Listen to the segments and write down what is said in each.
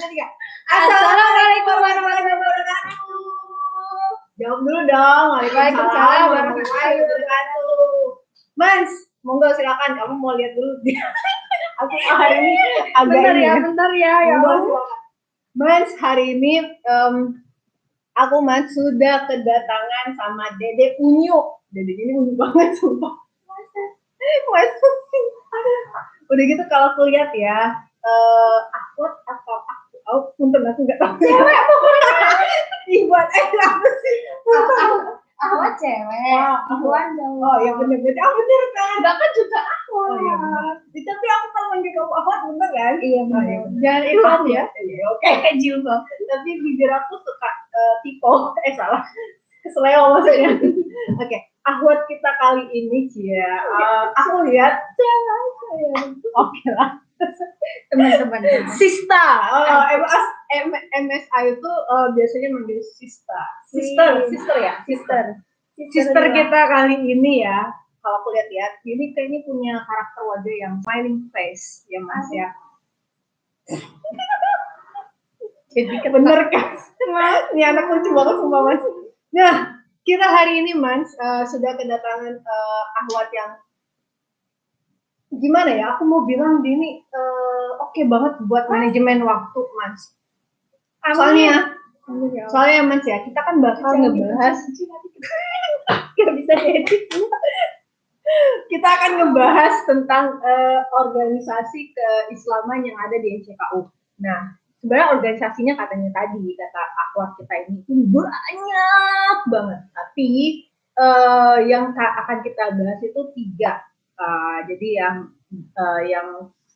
3. Assalamualaikum warahmatullahi wabarakatuh. Jawab dulu dong. Waalaikumsalam warahmatullahi wabarakatuh. Mas, monggo silakan. Kamu mau lihat dulu. Aku hari ini agak bentar ya. Mas, hari ini aku Mas sudah kedatangan sama Dede Unyu. Dede ini unyu banget sumpah. Mas. Udah gitu kalau aku lihat ya, aku atau aku untuk aku nggak tahu. Cewek buat apa sih? Awat cewek, Ahwan dong. Oh ya bener kan. Bahkan juga Ahwan. Oh iya bener. Tapi aku kalau manggil kamu Ahwan bener kan? Iya bener. Jangan Ilham ya. Oke. Jilbab. Tapi bibir aku suka tipo. Salah. Keseleo maksudnya. Oke. Ahwat kita kali ini ya. Aku lihat. Oke lah. Teman-teman. Sista. MSI itu biasanya manggil Sista. Sister ya. Sister kita kali ini ya. Kalau aku lihat ya, ini kayaknya punya karakter wajah yang smiling face ya Mas ya. Jadi bener kan? Ini anak lucu banget sumpah Mas. Nah, kita hari ini Mas sudah kedatangan Ahwat yang gimana ya? Aku mau bilang ini oke banget buat manajemen waktu Mas. Soalnya Mas ya, kita kan bakal ngebahas nggak bisa diedit. Kita akan ngebahas tentang organisasi keislaman yang ada di NCKU. Nah, sebenarnya organisasinya katanya tadi kata Ahwat kita ini banyak banget. Tapi yang akan kita bahas itu 3. Jadi yang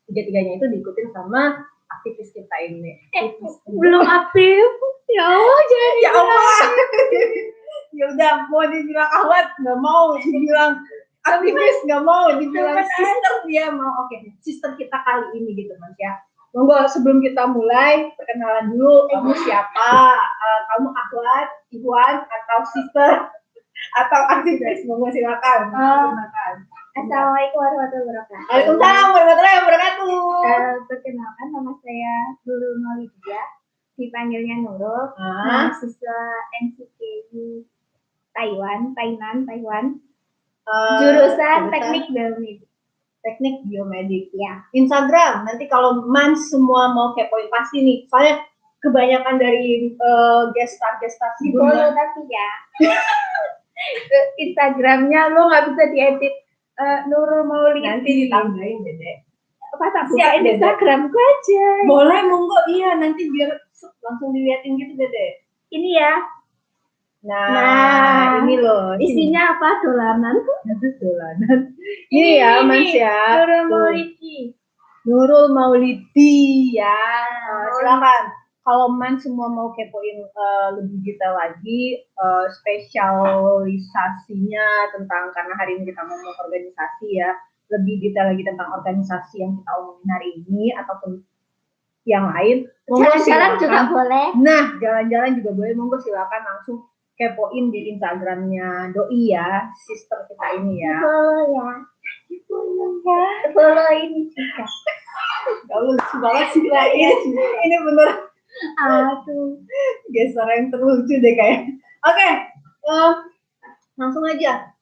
3-tiganya itu diikutin sama aktivis kita ini. Belum aktif. Ya Allah, jadi ya Allah. Ya udah, mau dibilang Ahwat nggak mau, dibilang aktivis nggak mau, dibilang sister dia mau. Oke, sister kita kali ini gitu Mas ya. Monggo sebelum kita mulai perkenalan dulu, kamu siapa? Kamu Ahwat, Iwan atau sister atau aktivis? Monggo silakan. Assalamualaikum warahmatullahi wabarakatuh. Waalaikumsalam warahmatullahi wabarakatuh. Perkenalkan, nama saya Nurul Maulidia, dipanggilnya Nurul, mahasiswa NCKU Taiwan. Jurusan Teknik Biomedik. Teknik Biomedik ya. Instagram nanti kalau Mans semua mau kepoin pasti nih. Soalnya kebanyakan dari guest star sebelumnya. Tapi ya. Instagramnya lo nggak bisa diedit. Nurul Maulidi. Nanti ditambahin Dede. Pas bukain Instagramku aja. Boleh, monggo. Iya, nanti biar langsung diliatin gitu Dede. Ini ya. Nah, ini loh. Isinya apa? Dolanan. Ini ya, Mas ya. Nurul Maulidi ya. Silakan. Kalau Man semua mau kepoin lebih detail lagi spesialisasinya tentang, karena hari ini kita ngomong organisasi ya, lebih detail lagi tentang organisasi yang kita omongin hari ini ataupun yang lain. Jalan-jalan juga boleh. Nah, jalan-jalan juga boleh. Monggo silakan langsung kepoin di Instagramnya Doi ya, sister kita ini ya. Follow ini juga. Kalau lucu banget sih lah ini bener. Aduh, geser yang terlucu deh kayak. Oke, langsung aja.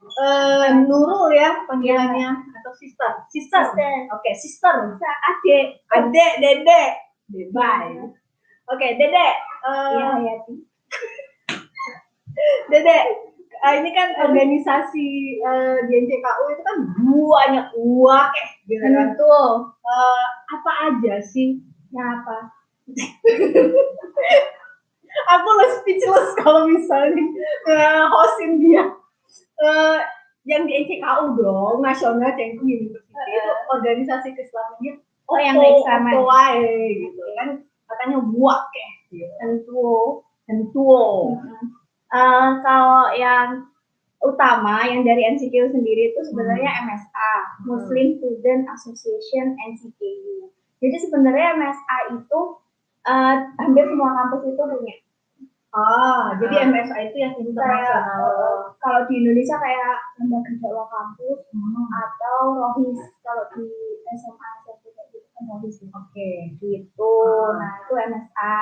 Nurul ya panggilannya atau sister. Oke, sister. Adek, Dede. Bye. Oke, Dede. Hayati. Dede, ini kan organisasi di NCKU itu kan banyak gitu kan. Apa aja sih? Apa? Aku speechless kalau misalnya hostin dia yang di NCKU dong, National Cengku University itu organisasi keislamannya yang keislaman gitu kan, katanya buak gitu. Tentu. Kalau yang utama yang dari NCKU sendiri itu sebenarnya MSA, Muslim Student Association NCKU. Jadi sebenarnya MSA itu hampir semua kampus itu punya. Jadi MSA itu yang internasional. Kalau di Indonesia kayak lembaga dakwah kampus atau Rohis kalau di SMA gitu. komposisi. Oke. Gitu. Nah, itu MSA.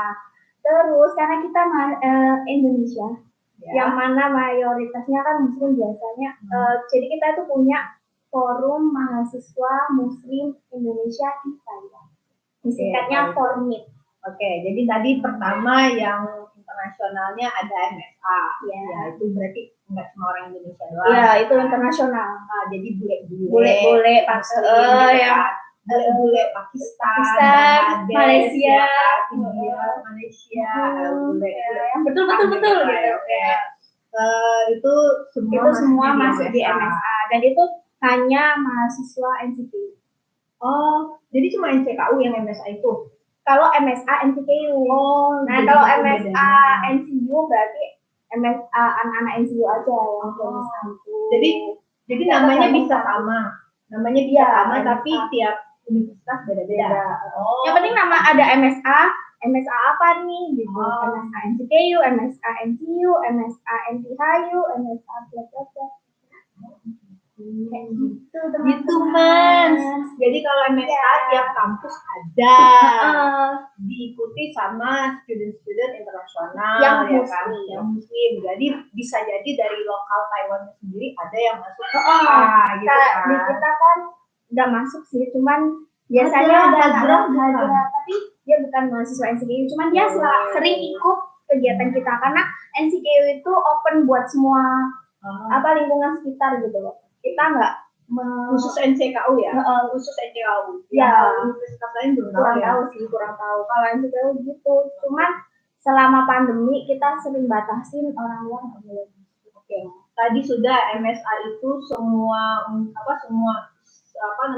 Terus karena kita Indonesia, Ya. yang mana mayoritasnya kan muslim biasanya, jadi kita itu punya forum mahasiswa muslim Indonesia di Taiwan. Disingkatnya Formit. Oke, jadi tadi pertama yang internasionalnya ada MSA. Ya, itu berarti nggak cuma orang Indonesia doang. Iya, itu internasional. Jadi bule-bule. Bule-bule ya. Bule-bule Pakistan, Malaysia, India, Malaysia, bule. Yang betul gitu. Oke. Itu semua masuk di MSA dan itu hanya mahasiswa NCKU. Oh, jadi cuma NCKU yang MSA itu? Kalau MSA NCKU. Oh, nah kalau MSA NCU berarti MSA anak-anak NCU aja yang MSA itu. Jadi namanya bisa sama. Namanya bisa sama tapi tiap universitas beda-beda. Oh. Yang penting nama ada MSA apa nih gitu. MSA NCKU, MSA NCU, MSA NTHU, MSA bla-bla-bla. Kayak gitu, gitu Mas. Jadi kalau MSA tiap kampus ada, diikuti sama student internasional yang ya muslim. kan, yang muslim. Jadi bisa jadi dari lokal Taiwan sendiri ada yang masuk. Gitu kan. Di kita kan nggak masuk sih, cuman biasanya ada tapi dia bukan mahasiswa NCKU, cuman dia sering ikut kegiatan kita karena NCKU itu open buat semua lingkungan sekitar gitu loh. Kita nggak khusus NCKU ya? Khusus NCKU. Ya, universitas lain kurang tahu. Kalau NCKU gitu. Cuman selama pandemi kita sering batasin orang luar nggak boleh. Oke. Tadi sudah MSA itu semua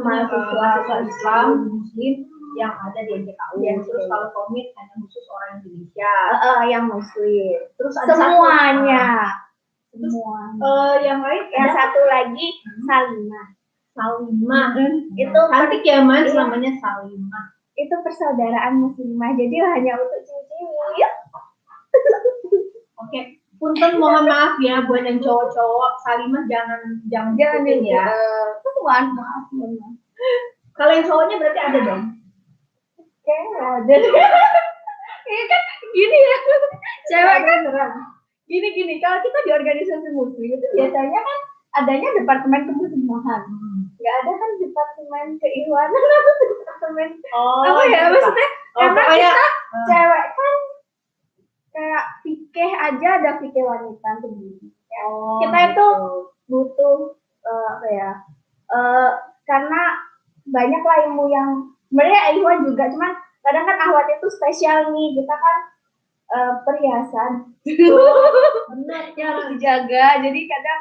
mahasiswa Islam, Muslim yang ada di NCKU. Terus kalau komit hanya khusus orang Indonesia. Yang Muslim. Terus ada semuanya. Yang lain yang satu lagi Salimah. Itu cantik ya Mas, namanya Salimah. Itu persaudaraan muslimah, jadi hanya untuk ciwi-ciwi. Oke, punten mohon maaf ya buat yang cowok-cowok, Salimah jangan ikutin ya. Maaf. Kalau yang cowoknya berarti ada dong. Kayaknya ada. Ini kan gini ya, cewek kan gini kalau kita di organisasi muslim itu biasanya kan adanya departemen kemuslimahan, nggak ada kan departemen keikhwanan atau departemen maksudnya karena kita cewek kan kayak fikih aja ada fikih wanita sendiri. Kita itu butuh karena banyak lah ilmu yang sebenarnya ikhwan juga, cuman kadang kan akhwat itu spesial nih, kita kan perhiasan benar yang harus dijaga, jadi kadang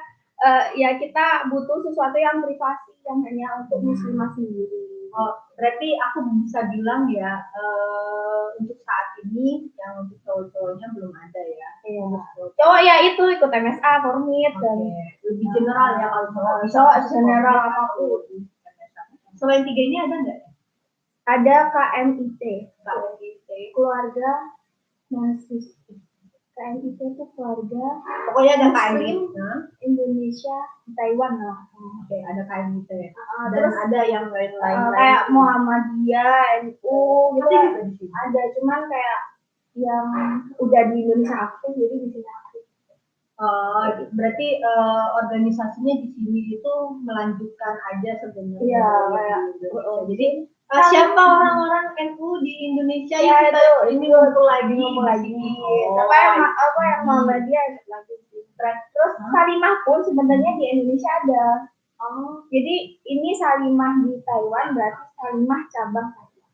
kita butuh sesuatu yang privasi yang hanya untuk muslimah sendiri. Berarti aku bisa bilang ya untuk saat ini yang untuk cowok-cowoknya belum ada ya. Cowok ya itu ikut MSA, Formit dan lebih general ya kalau cowok general apapun. Selain tiga ini ada nggak? Ada KMIT, keluarga mahasiswa. KMIT itu keluarga. Pokoknya ada KMIT Indonesia, Taiwan lah. Oke, ada KMIT. Dan ada yang lain-lain. Kayak Muhammadiyah, NU gitu. Ada, cuman kayak yang udah di Indonesia aktif, jadi di sini aktif. Berarti organisasinya di sini itu melanjutkan aja sebenarnya. Iya, jadi siapa orang-orang NU di Indonesia yang kita ini ngumpul lagi. Apa yang Muhammadiyah lagi. Terus Salimah pun sebenarnya di Indonesia ada. Jadi ini Salimah di Taiwan berarti Salimah cabang Taiwan.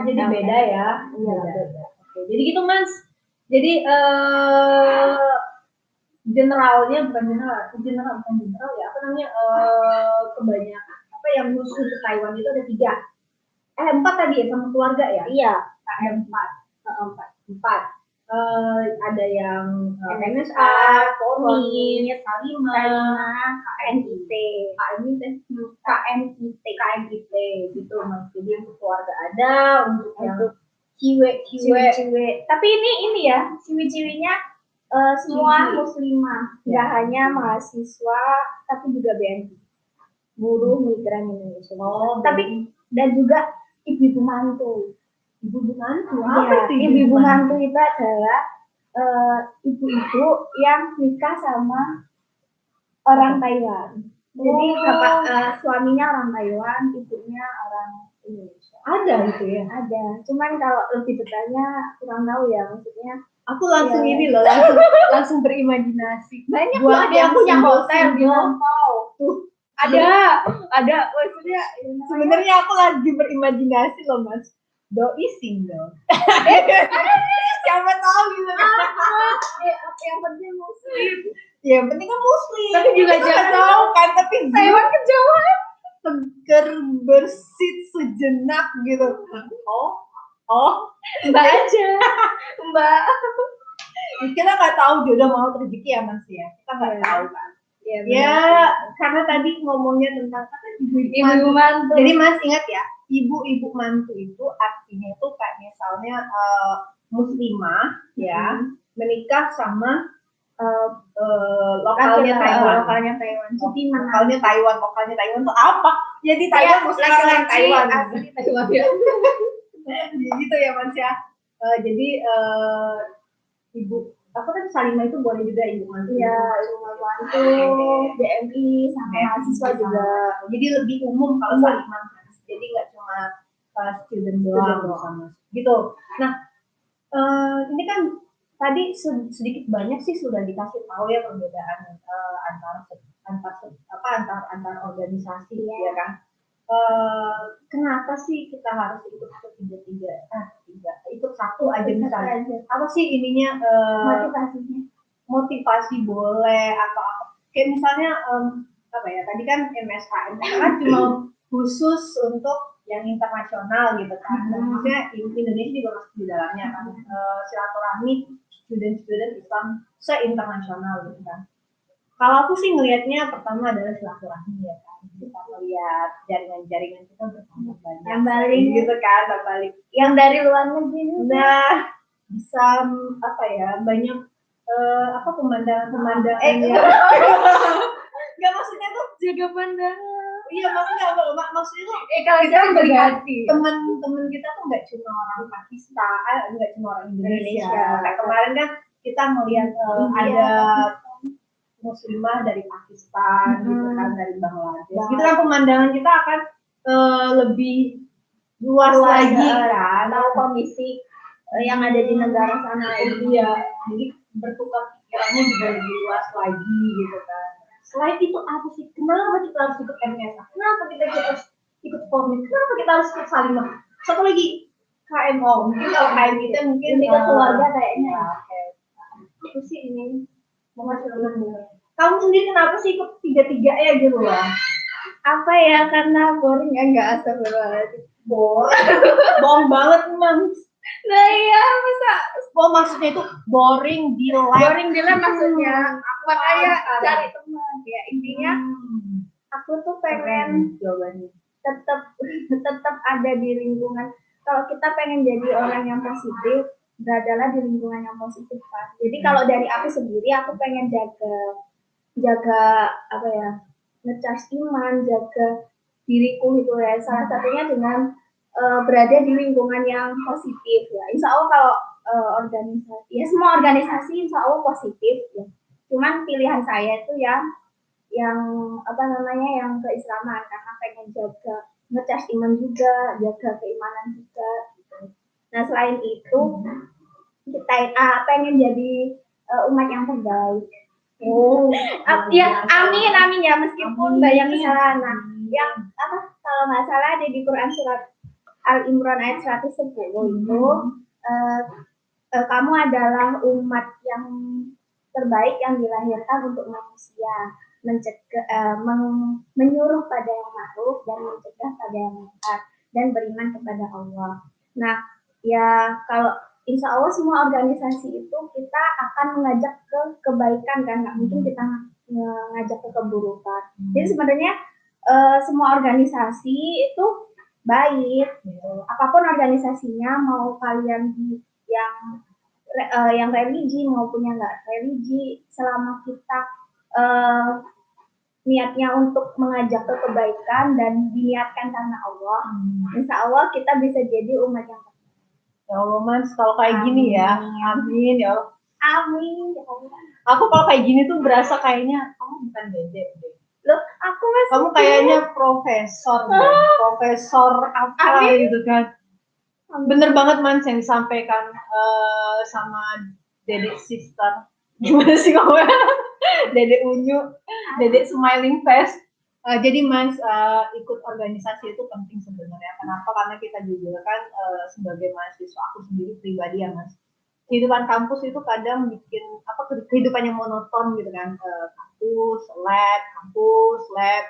Jadi beda ya. Iya. Jadi gitu Mas. Jadi generalnya bukan general ya, apa namanya, kebanyakan apa yang khusus untuk Taiwan itu ada 3, 4 tadi ya sama keluarga ya? Iya, ada 4. Ada yang MSA, Formit, Salimah, KMIT gitu Mas. Jadi untuk keluarga ada, untuk yang ciwe. Tapi ini ya, ciwi-ciwinya semua muslimah, nggak hanya mahasiswa, tapi juga BNI, buruh migran Indonesia. Tapi dan juga ibu-ibu mantu. Ibu-ibu mantu. Ya, Apa itu ibu-ibu mantu itu adalah ibu-ibu yang nikah sama orang Taiwan. Jadi suaminya orang Taiwan, ibunya orang Indonesia. Ada itu ya? Ada. Cuman kalau lebih detailnya kurang tahu ya, maksudnya. Aku langsung ya. ini loh, langsung berimajinasi. Banyak buat yang punya hotel di single. Lampau. Tuh. Ada. Maksudnya sebenarnya aku lagi berimajinasi loh Mas. Doi single. Siapa tahu gitu. Yang penting muslim. Ya yang penting kan muslim. Tapi juga jangan tahu kan, tapi Taiwan kejauhan. Seger bersit sejenak gitu. Oh, Mbak aja. Mbak. Kita nggak tahu jodoh mau rezeki ya Mas ya. Kita nggak tahu kan. Ya, karena tadi ngomongnya tentang ibu mantu. Jadi Mas ingat ya, ibu-ibu mantu itu artinya itu kayak misalnya muslimah ya, menikah sama lokalnya Taiwan. Lokalnya Taiwan. Jadi lokalnya Taiwan tuh apa? Jadi Taiwan muslim Taiwan. Asli Taiwan ya. Gitu ya Mas ya. Jadi ibu aku kan Salimah itu boleh juga ibu mantu. Iya, ibu mantu, DMI sama mahasiswa juga. Jadi lebih umum kalau Salimah. Jadi nggak cuma student doang sama. Gitu. Nah, ini kan tadi sedikit banyak sih sudah dikasih tahu ya perbedaan antar organisasi ya kan. Kenapa sih kita harus ikut ikut satu aja misalnya? Apa sih ininya motivasi boleh atau apa? Kayak misalnya apa ya? Tadi kan MSK kan cuma khusus untuk yang internasional gitu kan. Maksudnya Indonesia juga masuk di dalamnya kan. Silaturahmi student Islam se-internasional gitu kan. Kalau aku sih ngelihatnya pertama adalah silaturahmi ya kan. Kita melihat jaringan-jaringan kita bertambah banyak. Yang gitu kan, balik. Yang dari luar negeri. Nah, bisa apa ya? Banyak pemandangan-pemandangan Enggak maksudnya tuh jaga pandangan. Iya, maksudnya apa? Maksudnya tuh kalau kita melihat teman-teman kita tuh nggak cuma orang Pakistan, nggak cuma orang Indonesia. Kayak kemarin kan kita melihat ada muslimah dari Pakistan gitu kan, dari Bangladesh. Gitu kan pemandangan kita akan lebih luas lagi kan. Tahu kondisi yang ada di negara sana. Iya. Jadi bertukar pikirannya juga lebih luas lagi gitu kan. Selain itu apa sih? Kenapa kita harus ikut MSA? Kenapa kita harus ikut Formit? Kenapa kita harus ikut Salimah? Satu lagi KMO. Mungkin kalau KM kita mungkin ke keluarga kayaknya. Itu sih ini. Kamu sendiri kenapa sih ikut tiga-tiga ya gitu lah? Apa ya? Karena boring ya, nggak asal banget. Boring banget emang. Nah iya, masa maksudnya itu boring di live. Boring di live maksudnya. Makanya cari teman ya, intinya aku tuh pengen tetap ada di lingkungan. Kalau kita pengen jadi orang yang positif, beradalah di lingkungan yang positif kan. Jadi kalau dari aku sendiri, aku pengen jaga apa ya, ngecas iman, jaga diriku gitu ya. Salah satunya dengan berada di lingkungan yang positif ya. Insya Allah kalau organisasi, ya semua organisasi insya Allah positif ya. Cuman pilihan saya itu yang apa namanya, yang keislaman, karena pengen jaga ngecas iman juga, jaga keimanan juga gitu. Nah selain itu kita pengen jadi umat yang terbaik. Ya amin ya, meskipun banyak kesalahan. Nah, yang apa kalau nggak salah ada di Quran surat Al-Imran ayat 110 itu kamu adalah umat yang terbaik yang dilahirkan untuk manusia, menyuruh pada yang ma'ruf dan mencegah pada yang munkar dan beriman kepada Allah. Nah, ya kalau insya Allah semua organisasi itu kita akan mengajak ke kebaikan kan, nggak mungkin kita mengajak ke keburukan. Jadi sebenarnya semua organisasi itu baik, apapun organisasinya, mau kalian yang religi maupun yang nggak religi, selama kita niatnya untuk mengajak ke kebaikan dan diniatkan karena Allah, insya Allah kita bisa jadi umat yang baik. Ya Allah, Mans, kalau kayak gini ya, amin ya Allah. Amin ya Allah. Aku kalau kayak gini tuh berasa kayaknya kamu bukan Dede deh. Loh, aku masih Kamu kayaknya profesor deh. Profesor apa gitu kan. Bener banget, Mans, yang disampaikan sama Dede sister. Gimana sih kamu? Dede Unyu, Dede smiling face. Jadi Mans, ikut organisasi itu penting sebenarnya. Kenapa? Karena kita juga kan sebagai mahasiswa, aku sendiri pribadi ya, Mas. Kehidupan kampus itu kadang bikin kehidupan yang monoton gitu kan. Kampus, lab,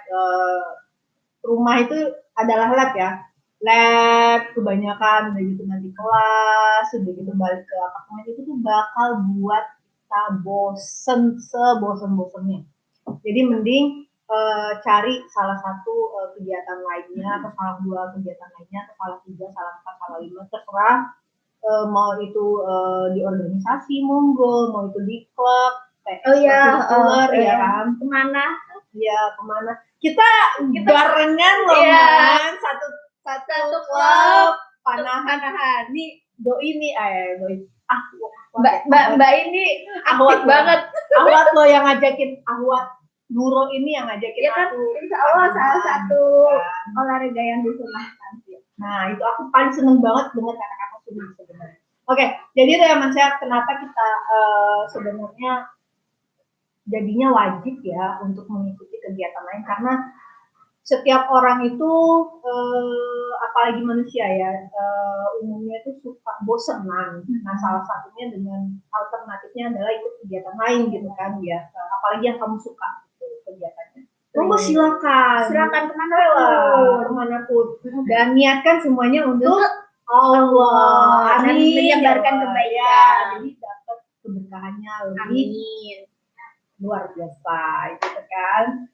rumah itu adalah lab ya. Lab kebanyakan, udah gitu nanti kelas, udah gitu balik ke apartemen, itu tuh bakal buat kita bosen sebosen-bosennya. Jadi mending cari salah satu kegiatan lainnya, atau salah dua kegiatan lainnya, atau salah tiga, salah empat, salah lima, terserah. Mau itu di organisasi, monggo, mau itu di klub, ya kan, kemana? Ya kemana? Kita barengan loh, kan, satu klub panahan. Nih doi nih, doi. Mbak ini ahwat banget. Ahwat lo yang ngajakin, Ahwat Nuro ini yang ngajakin ya kan, aku. insya Allah salah satu olahraga yang disunahkan. Nah, itu aku paling seneng banget dengan kata-kata sunnah sebenarnya. Oke, jadi itu ya Mas ya, kenapa kita sebenarnya jadinya wajib ya untuk mengikuti kegiatan lain, karena setiap orang itu apalagi manusia ya, umumnya itu suka bosenan. Nah, salah satunya dengan alternatifnya adalah ikut kegiatan lain gitu kan ya, apalagi yang kamu suka gitu kegiatannya. Monggo silakan kemanapun dan niatkan semuanya untuk Allah, dan menyebarkan kebaikan. Jadi dapat keberkahannya lebih luar biasa gitu kan.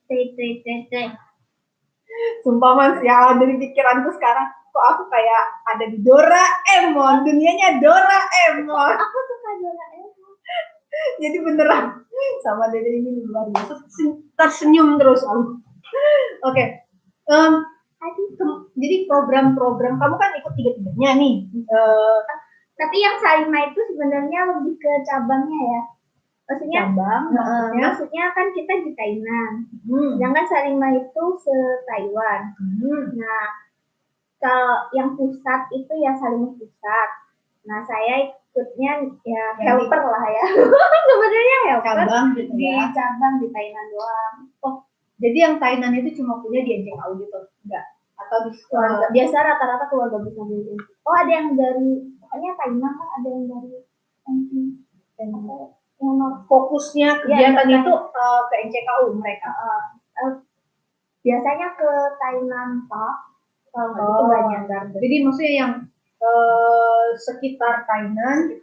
Sumpah Mas ya, dari pikiranku sekarang kok aku kayak ada di Doraemon, dunianya Doraemon. Aku suka Doraemon. Jadi beneran sama Dede ini luar biasa, tersenyum terus aku. Oke. Jadi program-program kamu kan ikut tiga-tiganya nih. Tapi yang Salimah itu sebenarnya lebih ke cabangnya ya. Maksudnya cabang, maksudnya kan kita di Thailand. Sedangkan Salimah itu se-Taiwan. Nah, kalau yang pusat itu ya Salimah pusat. Nah, saya ikutnya ya helper lah ya. Sebenarnya helper cabang gitu di ya. Cabang di Thailand doang. Oh, jadi yang Thailand itu cuma punya di NCKU gitu? Enggak? Atau di keluarga? Biasa rata-rata keluarga bisa beli. Oh, ada yang dari, pokoknya Thailand kan ada yang dari fokusnya kegiatan ya, itu ke NCKU mereka. Biasanya ke Thailand Park, kalau nggak itu banyak garden. Jadi maksudnya yang sekitar Thailand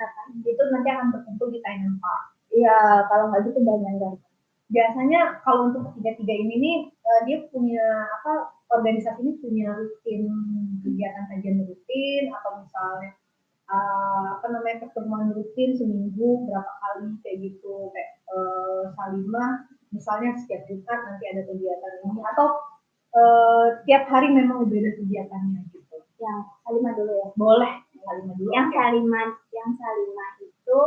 itu nanti akan berkumpul di Thailand Park. Iya, kalau nggak gitu banyak garden. Biasanya kalau untuk ketiga-tiga ini nih dia punya organisasi ini punya rutin kegiatan kajian rutin, atau misalnya pertemuan rutin seminggu berapa kali kayak gitu, kayak Salimah misalnya setiap Jumat nanti ada kegiatan ini, atau tiap hari memang udah ada kegiatannya gitu. Yang Salimah dulu ya? Boleh, Salimah dulu. Yang Salimah itu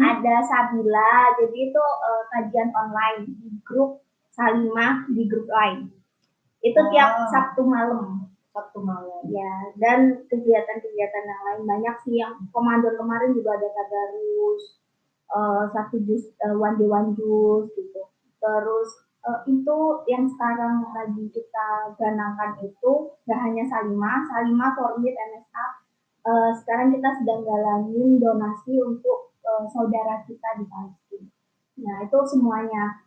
ada Sabila, jadi itu kajian online di grup Salimah di grup lain. Itu tiap Sabtu malam. Ya, dan kegiatan-kegiatan yang lain banyak sih. Yang Ramadan kemarin juga ada tadarus, satu juz, one juz gitu. Terus itu yang sekarang lagi kita ganangkan itu nggak hanya Salimah Formit MSA. Sekarang kita sedang galanin donasi untuk saudara kita di Palestina. Nah, itu semuanya.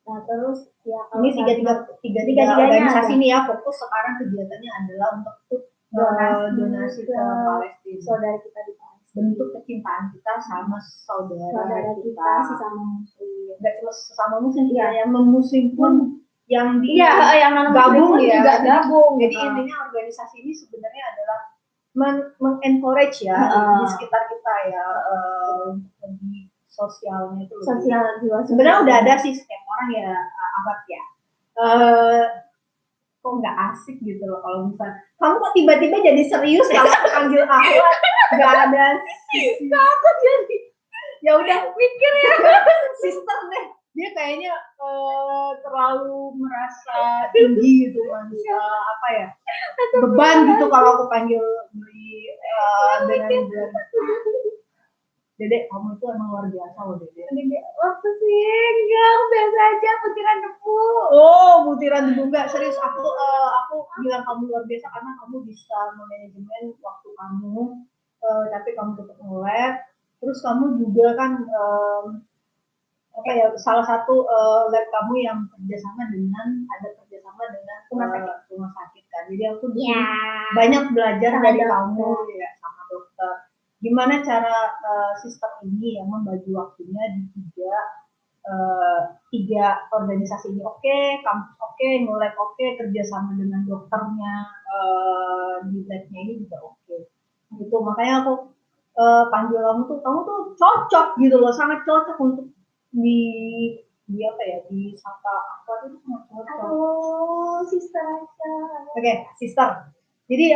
Nah, terus ya ini tiga organisasi ini ya, fokus sekarang kegiatannya adalah untuk donasi ke Palestina, saudara kita di Palestina. Bentuk kecintaan kita sama saudara kita sesama muslim. Enggak cuma sesama muslim, ya, yang non-muslim pun yang gabung ya, juga gabung. Jadi intinya organisasi ini sebenarnya adalah mengencourage ya di sekitar kita ya, di sosialnya itu. Sosial jiwa. Sebenarnya udah ada sih setiap orang ya, abad ya. eh kok nggak asik gitu loh kalau misalnya kamu kok tiba-tiba jadi serius kalau panggil akhwat, nggak ada Aku jadi ya udah mikir ya. sister deh, dia kayaknya terlalu merasa tinggi gitu manusia apa ya, beban gitu kalau aku panggil beli dengan Dedek, kamu itu emang luar biasa loh Dedek. Waktu sih enggak, biasa aja butiran debu. Oh, butiran debu enggak, serius aku bilang kamu luar biasa karena kamu bisa memanajemen waktu kamu, tapi kamu tetap nge-lab. Terus kamu juga kan apa ya, salah satu lab kamu yang kerjasama dengan rumah sakit kan. Jadi aku banyak belajar dari kamu ya sama dokter. Gimana cara sistem ini yang membagi waktunya di tiga organisasi ini, kampus nge-lab kerjasama dengan dokternya di labnya ini juga gitu. Makanya aku panggil kamu tuh cocok gitu loh, sangat cocok untuk di apa ya, di sapa aku itu sangat cocok. Sister. Sister. Jadi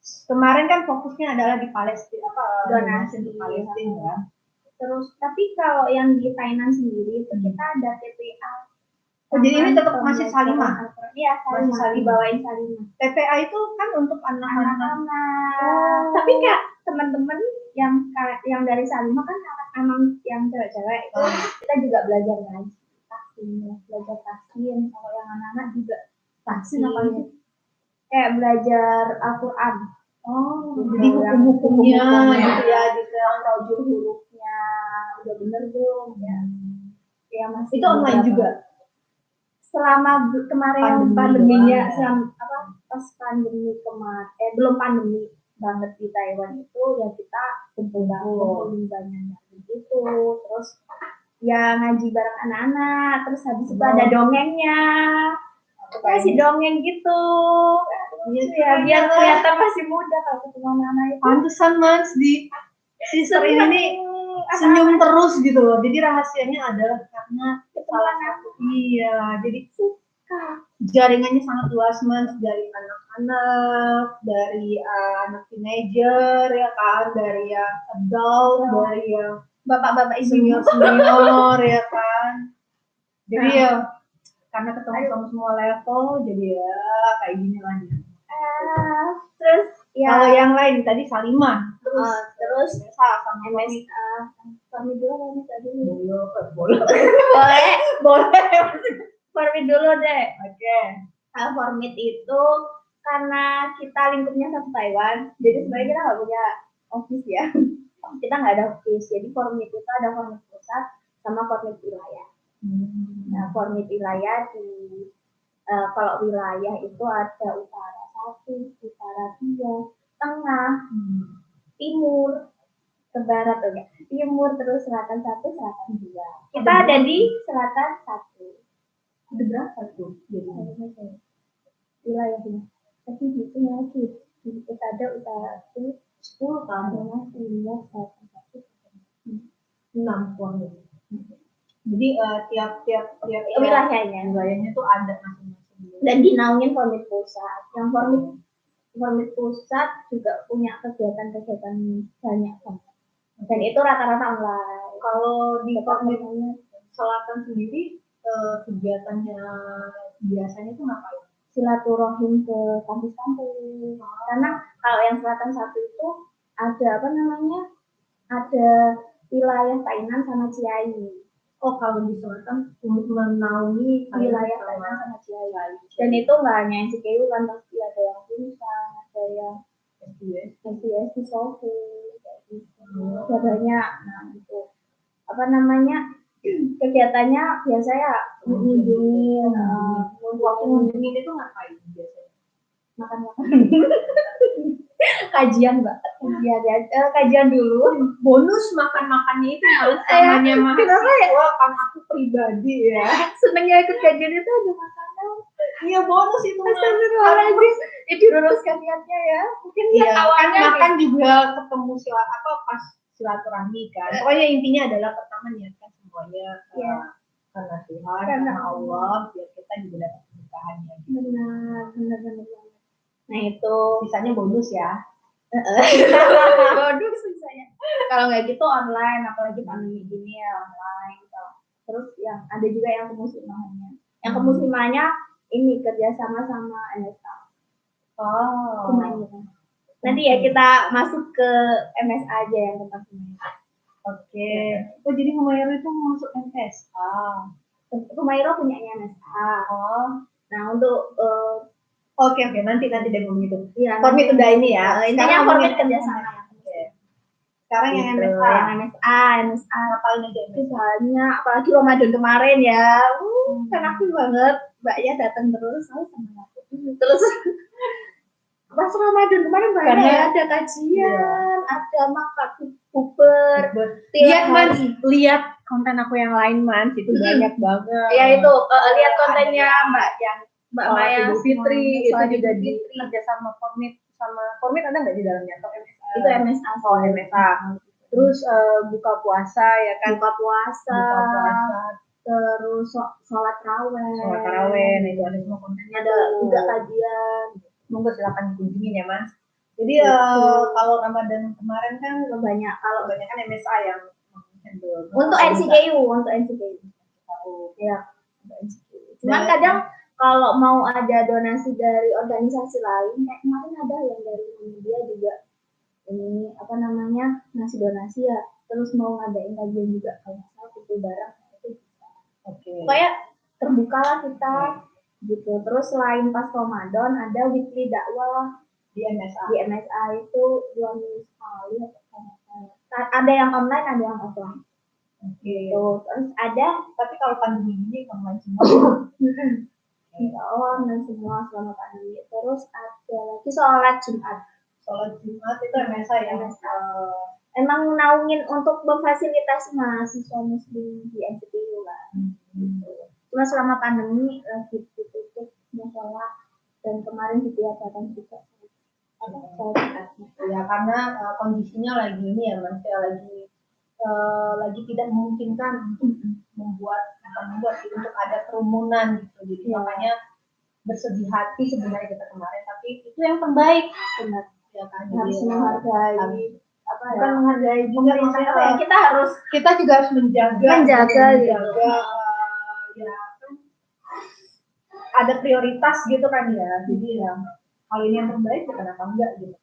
kemarin kan fokusnya adalah di Palestina, donasi di Palestina kan. Terus tapi kalau yang di Thailand sendiri itu kita ada TPA. Jadi ini tetap masih Salimah. Iya, Salimah, dibawain Salimah. TPA itu kan untuk anak-anak. Tapi Kak, teman-teman yang dari Salimah kan emang yang cewek-cewek itu kita juga belajar ngaji, belajar tahsin. Kalau yang anak-anak juga tahsin apa sih? Kayak belajar Al-Quran. Jadi hukum-hukumnya gitu ya, taujud hurufnya udah bener belum ya? Ya masih. Itu online juga. Selama kemarin pandeminya, pas pandemi kemarin, belum pandemi banget di Taiwan itu ya kita kumpulin banyak gitu, terus ya ngaji bareng anak-anak, terus habis itu ada dongengnya, kasih dongeng gitu. Ya biar kelihatan masih muda kalau ketemu anak-anak itu. Pantesan Mas di sister ini senyum terus gitu loh. Jadi rahasianya adalah karena salah satu jadi jaringannya sangat luas Mas, dari anak-anak, dari anak teenager ya kan, dari yang adult, dari yang bapak-bapak senior ya kan. Jadi ya karena ketemu sama semua level, jadi ya kayak gini lagi. Terus ya kalau yang lain tadi Salimah, terus sama MSA, kami dulu tadi. Boleh. Formit dulu deh. Oke. Formit itu karena kita lingkupnya satu Taiwan, jadi sebenarnya kita nggak punya office ya. Kita nggak ada office, jadi formit itu ada formit pusat sama formit wilayah. Nah, formit wilayah kalau wilayah itu ada utara 1, utara 2, tengah, timur, ke barat timur, terus selatan 1, selatan 2. Kita ada di selatan 1. Ada berapa tuh? Wilayahnya. Tapi itu lagi. Kita ada utara 1, 10 kan? Tengah, timur, selatan 1, 6 formit. Jadi tiap wilayahnya tuh ada masing-masing. Dan dinaungin formit pusat. Yang formit pusat juga punya kegiatan-kegiatan banyak banget. Dan itu rata-rata online. Kalau di formit selatan sendiri kegiatannya biasanya tuh ngapain? Silaturahim ke kampus-kampus. Karena kalau yang selatan 1 itu ada ada wilayah Tainan sama Chiayi. Kalau di selatan menaungi wilayah Tainan sama Chiayi. Dan itu nggak hanya yang CKU kan, pasti ada yang Punsan, ada yang SDS di Sofu, kayak gitu. Banyak. Nah itu kegiatannya biasa ya mengunjungi. Waktu mengunjungi itu ngapain biasanya? Makan-makan. Kajian Mbak. Kajian dulu. Bonus makan-makannya itu namanya mahasiswa kan, aku pribadi ya. Senengnya ikut kajian itu ada makanan. Iya, bonus itu. Astagfirullahaladzim. Diluruskan niatnya ya. Mungkin kan makan juga ketemu pas silaturahmi kan. Pokoknya intinya adalah pertama niatkan semuanya karena Tuhan, Karena karena Allah, biar kita juga dapat keberkahannya. benar banget. Nah itu Sisanya bonus ya. waduh susahnya. Kalau nggak gitu online, apalagi pandemi gini ya online. Terus yang ada juga yang kemuslimahannya. Yang kemuslimahannya ini kerjasama sama NSA. Oh. Nanti ya kita masuk ke MSA aja yang tentang Humaira. Oke. Oh jadi Humaira itu masuk MSA. Humaira punya MSA. Oh. Nah untuk Oke, nanti deh ngomong itu. Iya, Formit udah ini ya. Intinya formit kerjasama. Sekarang yang Gitu, MSA. yang MSA Ngapain aja MSA? banyak, apalagi Ramadan kemarin ya. Senang banget, Mbaknya datang terus, sama aku. Terus pas Ramadan kemarin banyak Karena ya, ada kajian, ada makan buber. Lihat konten aku yang lain itu banyak banget. Ya itu lihat kontennya Mbak yang Mbak Maya Idul Fitri itu Sholat juga Idul di Fitri. kerja sama Formit ada nggak di dalamnya atau MSA? Itu MSA. Oh MSA. Terus buka puasa ya kan? Buka puasa. Terus sholat taraweh. Nah itu ada semua kontennya. Ada juga kajian. Monggo silakan dikunjungin ya Mas. Jadi kalau Ramadan kemarin kan banyak, kalau banyak kan MSA yang handle. Untuk NCKU. Ya, cuman kadang kalau mau ada donasi dari organisasi lain, kayak kemarin ada yang dari media juga ini apa namanya ngasih donasi ya, terus mau ngadain kajian juga kalau misalnya kumpul barang itu. Oke. Kayak terbuka lah kita gitu. Terus selain pas Ramadan ada weekly dakwah di MSA. Di MSA itu 2 minggu sekali. Ada yang online, ada yang offline. Oke. Terus ada, tapi kalau pandemi ini online semua. online semua selama pandemi. Terus ada lagi sholat Jumat. Sholat Jumat itu MSA ya. Emang naungin untuk memfasilitasi mahasiswa muslim di NCTU lah. Cuma selama pandemi lagi ditutup musola dan kemarin ditiadakan juga. Ya karena kondisinya lagi ini ya Mas, lagi tidak memungkinkan untuk untuk ada kerumunan gitu. Jadi makanya bersedih hati sebenarnya kita kemarin, tapi itu yang terbaik. Benar. Ya kan. Harus menghargai. Bukan menghargai juga maksudnya kita juga harus menjaga gitu. Ya kan. Ada prioritas gitu kan ya. Jadi yang hal ini yang terbaik ya kenapa enggak gitu.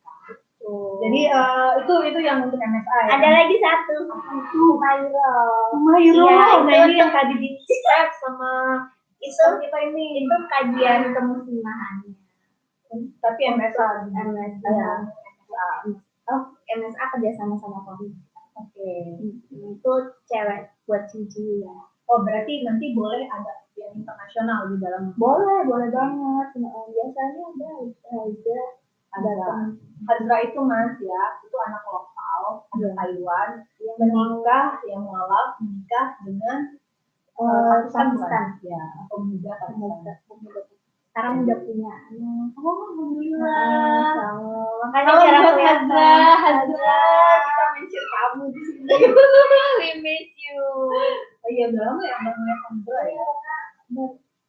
Jadi itu yang untuk MSA ya. Ada lagi satu. Humaira. Ya, nah ini yang tadi di share sama itu kita ini. Itu kajian kemuslimahannya. Tapi MSA. MSA kerjasama sama Polri. Oke. Itu cewek buat cici ya. Oh berarti nanti boleh ada yang internasional di dalam. Boleh banget. Biasanya ada Hadra itu Mas ya, itu anak lokal, anak Taiwan, yang menikah dengan Pakistan ya, pemuda Pakistan. Sekarang udah punya anak. Alhamdulillah. Makanya cara Hadra, kita mention kamu di sini. We miss you. Oh iya, udah lama ya nggak ngeliat Hadra ya.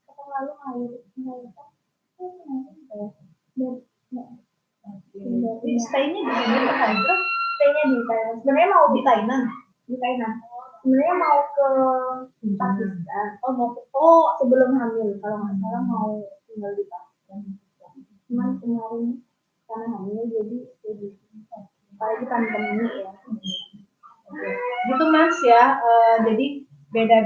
Kapan lalu Stay-nya di mana Hadra? Stay-nya di Thailand. Sebenarnya mau di Thailand. Sebenarnya mau ke Pakistan. Sebelum hamil, kalau nggak salah mau tinggal di Pakistan. Cuman kemarin karena hamil jadi apalagi pandemi ya. Gitu Mas ya. Jadi beda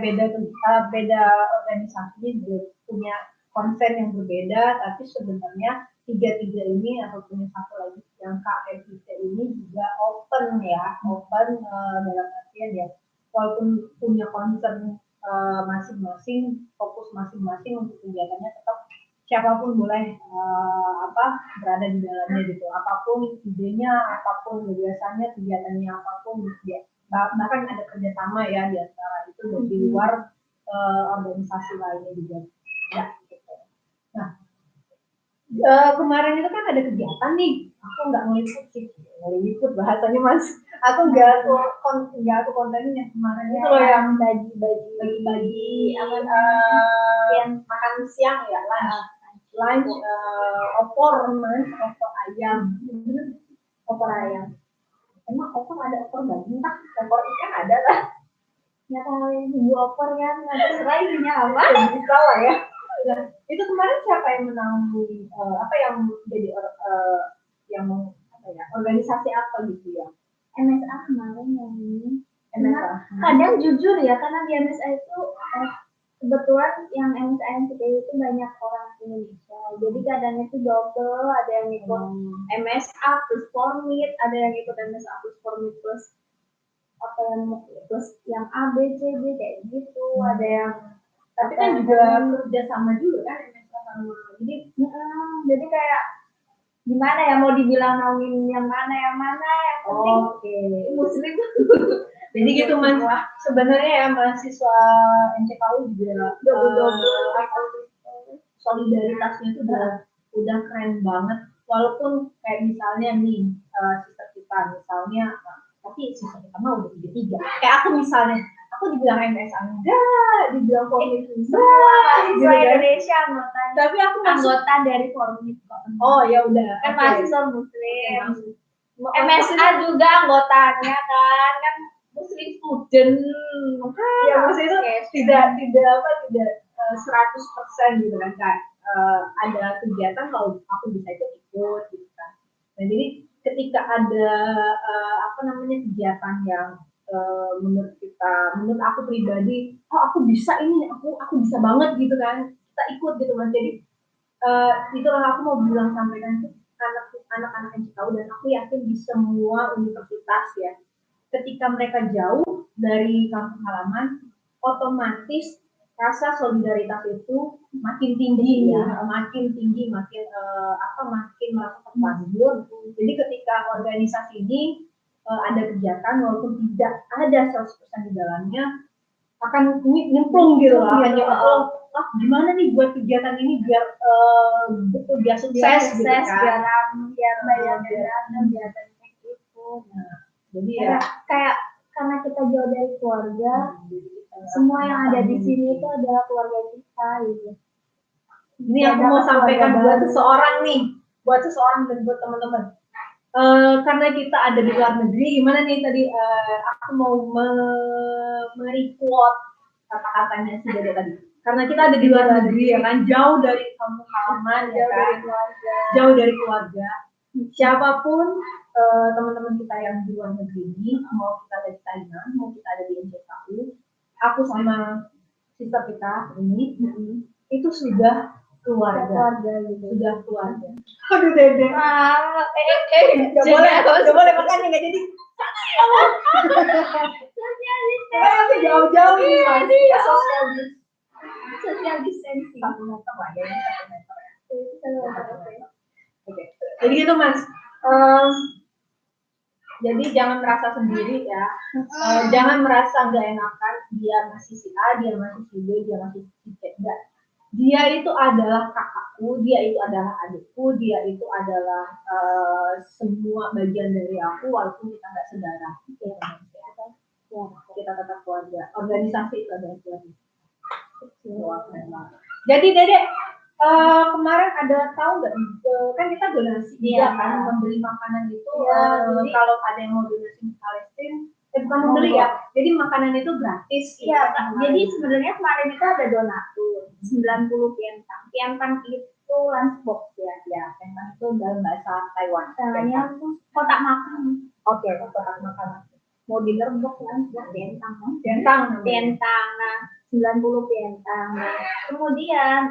organisasinya juga punya konsen yang berbeda, tapi sebenarnya tiga ini atau punya satu lagi yang KMIT ini juga open dalam artian ya, walaupun punya concern masing-masing, fokus masing-masing untuk kegiatannya, tetap siapapun boleh berada di dalamnya gitu, apapun idenya, apapun gagasannya, kegiatannya apapun gitu. Bahkan ada kerjasama ya di antara itu dan di luar organisasi lainnya juga ya, gitu. Nah kemarin itu kan ada kegiatan nih, aku nggak meliput bahasanya Mas, Aku nggak aku kontenin yang kemarin itu loh yang bagi-bagi yang makan siang ya lunch opor ayam. Opor ayam. Emang opor ada opor daging tak? Opor ikan ada lah. Ya kalau yang bumbu opor kan ada serainya apa? Bisa lah ya. Nah, itu kemarin siapa yang menanggung apa yang jadi yang apa ya organisasi apa gitu ya? MSA kemarin yang ini. MSA. Kadang jujur ya, karena di MSA itu kebetulan yang MSA NCTU itu banyak orang Indonesia. Jadi kadang itu double, ada yang ikut MSA plus Formit, ada yang ikut MSA plus Formit plus apa yang plus yang A B C D kayak gitu, ada yang tapi kan juga kerja sama juga kan MSA sama. Jadi kayak gimana ya mau dibilang naungin yang mana yang penting Muslim. Jadi gitu Mas, sebenarnya ya mahasiswa NCKU juga solidaritasnya itu udah keren banget. Walaupun kayak misalnya nih sister kita misalnya, tapi sister kita mah udah 3. Kayak aku misalnya, aku dibilang MSA enggak, dibilang Formit mahasiswa Indonesia anggota. Tapi aku anggota dari Formit kok. Oh ya udah, kan mahasiswa Muslim. MSA juga anggotanya kan Muslim student. Ya maksudnya itu tidak 100% gitu kan Kak. Ada kegiatan kalau aku bisa ikut gitu kan. Nah jadi ketika ada kegiatan yang menurut aku pribadi, aku bisa ini, aku bisa banget gitu kan, kita ikut gitu kan. Jadi itulah aku mau bilang sampaikan tuh anak-anak yang tahu, dan aku yakin di semua universitas ya, ketika mereka jauh dari kampung halaman, otomatis rasa solidaritas itu makin tinggi ya, makin merasa terpanggil. Jadi ketika organisasi ini ada kegiatan walaupun tidak ada 100% di dalamnya, akan nyemplung gitu lah, gimana nih buat kegiatan ini biar sukses gitu kan, biar bayar biar gitu. Jadi ya kayak karena kita jauh dari keluarga, semua yang ada di sini itu adalah keluarga kita gitu. Ini aku mau sampaikan buat seseorang dan buat teman-teman. Karena kita ada di luar negeri, gimana nih tadi aku mau merequote kata-katanya si Dede tadi. Karena kita ada di luar negeri ya kan, jauh dari kampung halaman, jauh dari keluarga. Siapapun teman-teman kita yang di luar negeri ini, mau kita ada di Thailand, mau kita ada di NCKU, aku sama sister kita ini itu sudah keluarga gitu. Sudah keluarga. Aduh Dede. Gak boleh makannya nggak jadi. Tapi jauh-jauh nih, social distancing. 1 meter lah ya, 1 meter. Oke. Jadi gitu Mas. Jadi jangan merasa sendiri ya. Jangan merasa nggak enakan. Dia masih si A, dia masih si B, dia masih si C. Enggak. Dia itu adalah kakakku, dia itu adalah adikku, dia itu adalah semua bagian dari aku, walaupun kita nggak saudara. Kita tetap keluarga. Organisasi itu adalah keluarga. Jadi Dede, kemarin ada tahu nggak? Kan kita donasi juga kan, membeli makanan itu. Kalau ada yang mau donasi ke Palestina, bukan membeli ya. Jadi makanan itu gratis. Iya. Jadi sebenarnya kemarin itu ada donatur 90 pientang. Pientang itu lunchbox ya. Ya, pientang itu dalam bahasa Taiwan. Caranya kotak makan. Oke, kotak makan. Mau dinner box lunchbox pientang. Nah, 90 pientang. Nah, kemudian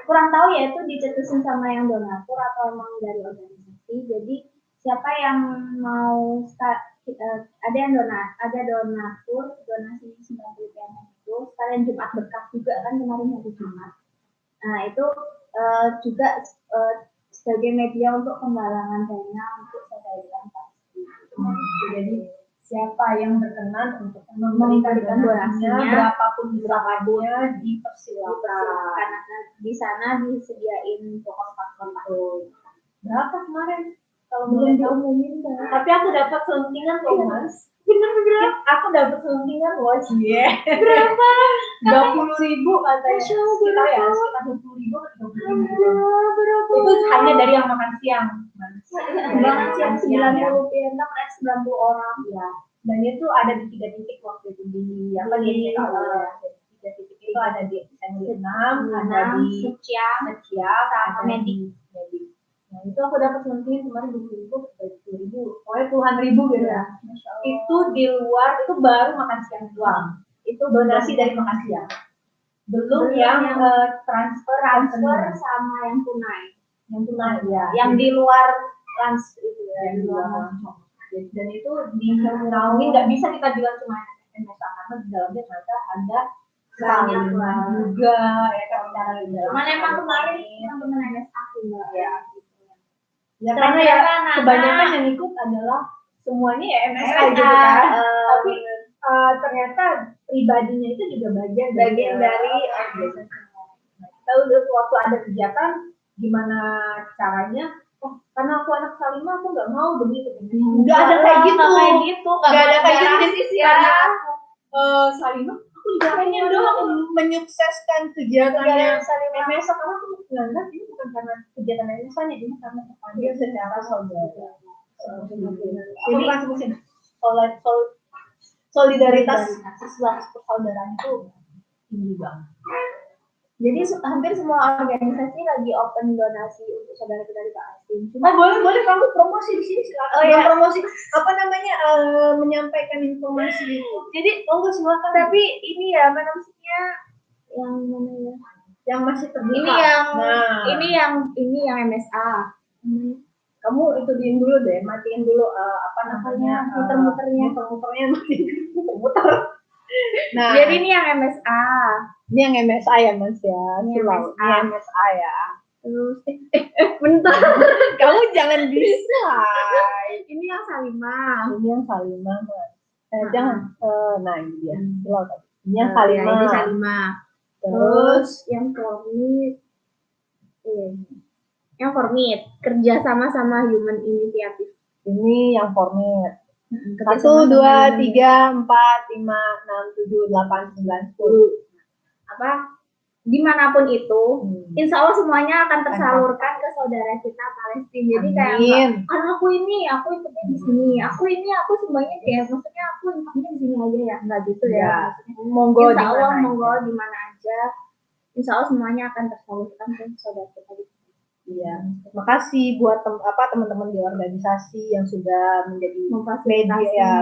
kurang tahu ya itu dicetusin sama yang donatur atau emang dari organisasi. Jadi siapa yang mau ada yang donatur donasi 90 pientang itu sekalian Jumat berkah juga kan kemarin hari Jumat. Nah itu juga sebagai media untuk penggalangan dana untuk solidaritas pasti. Jadi siapa yang berkenan untuk memberikan donasinya, berapapun besarnya, dipersilakan. Karena di sana disediain pokok faktor. Berapa kemarin Kalau belum boleh tahu. diumumin Mbak. Tapi aku dapat selentingan loh Mas. Bener-bener Aku dapat selentingan loh cie. berapa? 20.000 katanya. Masya Allah, Sekitar ya, berapa? sekitar 20.000 atau 30.000. Berapa? Itu hanya dari yang makan siang. Mas. Banget sih yang 90 ya. rupiah, entar naik 90 orang. Ya. Dan itu ada di 3 titik waktu itu di apa di TKU ya. 3 titik itu ada di SN6, ada di Suciang, sama ada Medik. Nah itu aku dapat selentingan kemarin 20.000, pokoknya puluhan ribu gitu ya. Itu di luar, itu baru makan siang doang. Itu donasi dari makan siang. Belum yang transfer sama yang tunai. yang tunai ya. Yang di luar lunch itu ya. Yang di luar langsung. Dan itu dinaungin nggak bisa kita bilang cuma MSA karena di dalamnya ternyata ada Banyak lah. juga ya kan cara di dalam. Cuman emang kemarin teman-teman MSA sih Mbak. Ya karena ya kebanyakan yang ikut adalah semuanya ya MSA gitu kan. Tapi ternyata pribadinya itu juga bagian dari organisasi. Kita udah waktu ada kegiatan gimana caranya? Oh, karena aku anak Salimah aku nggak mau begitu. Nggak ada kayak gitu. Nggak ada kayak gitu. Jadi sih karena aku Salimah, aku juga pengen dong menyukseskan kegiatannya MSA karena aku menganggap ini bukan karena kegiatan MSA-nya, ini karena terpanggil secara saudara. Jadi solidaritas siswa persaudaraan itu tinggi banget. Jadi hampir semua organisasi lagi open donasi untuk saudara kita di Palestina. Cuma boleh kamu promosi di sini silakan. Oh, iya. Promosi apa namanya menyampaikan informasi itu. Jadi monggo silakan. Tapi ini ya mana maksudnya yang mana ya? Yang masih terbuka. Ini yang MSA. Kamu itu diin dulu deh, matiin dulu apa namanya muter-muternya matiin muter. Nah, jadi ini yang MSA. Ini yang MSA ya Mas ya. Ini MSA ya. Terus bentar. Kamu jangan bisa. Ini yang Salimah. Ini yang Salimah Mas. Jangan. Nah ini dia. Ini yang Salimah. Ini Salimah. Terus yang Formit. Yang Formit kerja sama Human Initiative. Ini yang Formit. 1, 2, 3, 4, 5, 6, 7, 8, 9, 10. Apa dimanapun itu, insya Allah semuanya akan tersalurkan ke saudara kita Palestina. Jadi kayak kan aku ikutnya di sini, aku semuanya kayak maksudnya aku ikutnya di sini aja ya, nggak gitu ya. Monggo insya Allah monggo di mana aja, insya Allah semuanya akan tersalurkan ke saudara kita di sini. Iya, terima kasih buat teman-teman di organisasi yang sudah menjadi